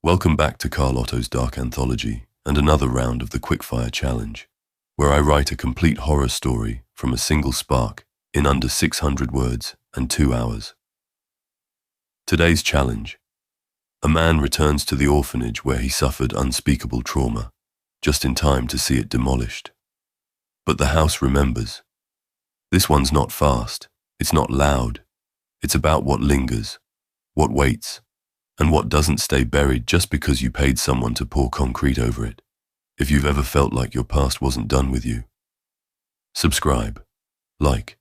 Welcome back to Carlotto's Dark Anthology and another round of the Quickfire Challenge, where I write a complete horror story from a single spark in under 600 words and 2 hours. Today's challenge. A man returns to the orphanage where he suffered unspeakable trauma, just in time to see it demolished. But the house remembers. This one's not fast, it's not loud, it's about what lingers, what waits, and what doesn't stay buried just because you paid someone to pour concrete over it. If you've ever felt like your past wasn't done with you, subscribe, like,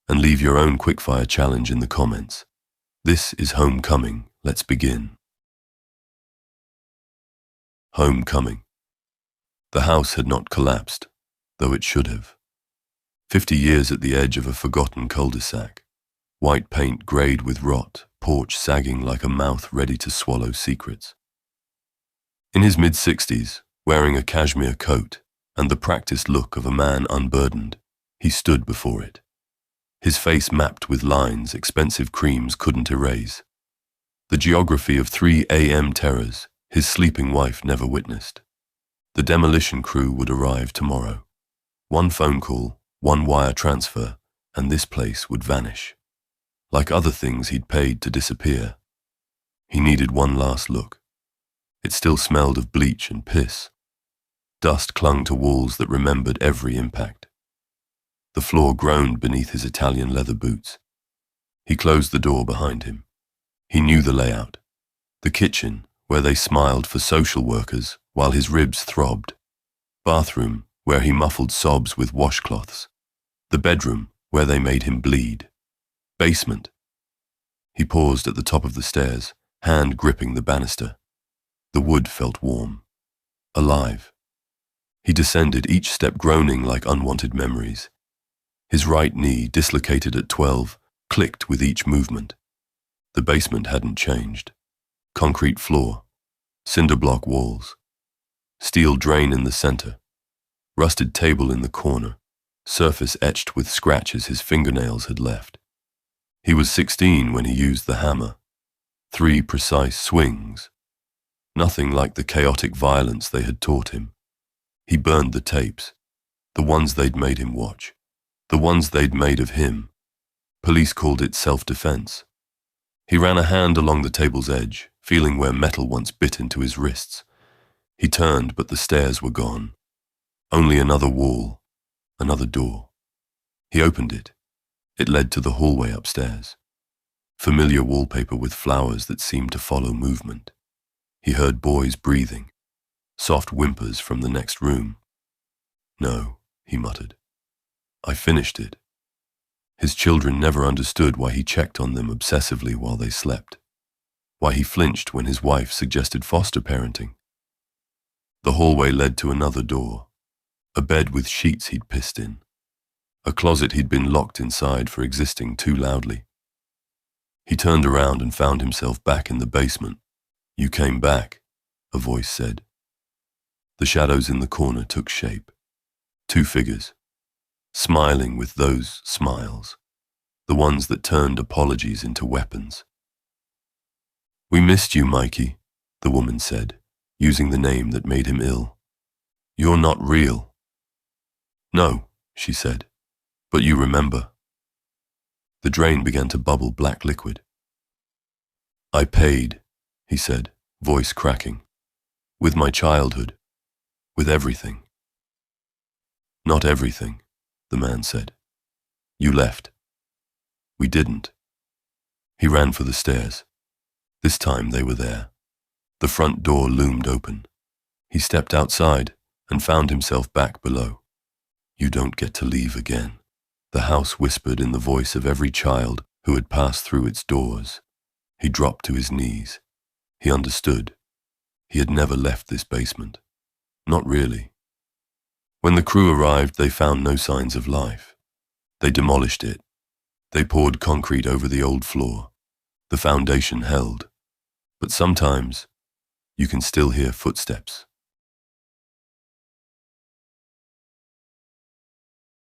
and leave your own quickfire challenge in the comments. This is Homecoming. Let's begin. Homecoming. The house had not collapsed, though it should have. 50 years at the edge of a forgotten cul-de-sac. White paint grayed with rot, porch sagging like a mouth ready to swallow secrets. In his mid-60s, wearing a cashmere coat and the practiced look of a man unburdened, he stood before it. His face mapped with lines expensive creams couldn't erase. The geography of 3 a.m. terrors his sleeping wife never witnessed. The demolition crew would arrive tomorrow. One phone call, one wire transfer, and this place would vanish. Like other things he'd paid to disappear. He needed one last look. It still smelled of bleach and piss. Dust clung to walls that remembered every impact. The floor groaned beneath his Italian leather boots. He closed the door behind him. He knew the layout. The kitchen, where they smiled for social workers while his ribs throbbed. Bathroom, where he muffled sobs with washcloths. The bedroom, where they made him bleed. Basement. He paused at the top of the stairs, hand gripping the banister. The wood felt warm. Alive. He descended, each step groaning like unwanted memories. His right knee, dislocated at 12, clicked with each movement. The basement hadn't changed. Concrete floor. Cinder block walls. Steel drain in the center. Rusted table in the corner. Surface etched with scratches his fingernails had left. He was 16 when he used the hammer. 3 precise swings. Nothing like the chaotic violence they had taught him. He burned the tapes, the ones they'd made him watch, the ones they'd made of him. Police called it self-defense. He ran a hand along the table's edge, feeling where metal once bit into his wrists. He turned, but the stairs were gone. Only another wall, another door. He opened it. It led to the hallway upstairs. Familiar wallpaper with flowers that seemed to follow movement. He heard boys breathing, soft whimpers from the next room. No, he muttered. I finished it. His children never understood why he checked on them obsessively while they slept. Why he flinched when his wife suggested foster parenting. The hallway led to another door. A bed with sheets he'd pissed in. A closet he'd been locked inside for existing too loudly. He turned around and found himself back in the basement. You came back, a voice said. The shadows in the corner took shape. 2 figures, smiling with those smiles, the ones that turned apologies into weapons. We missed you, Mikey, the woman said, using the name that made him ill. You're not real. No, she said. But you remember. The drain began to bubble black liquid. I paid, he said, voice cracking. With my childhood. With everything. Not everything, the man said. You left. We didn't. He ran for the stairs. This time they were there. The front door loomed open. He stepped outside and found himself back below. You don't get to leave again. The house whispered in the voice of every child who had passed through its doors. He dropped to his knees. He understood. He had never left this basement. Not really. When the crew arrived, they found no signs of life. They demolished it. They poured concrete over the old floor. The foundation held. But sometimes, you can still hear footsteps.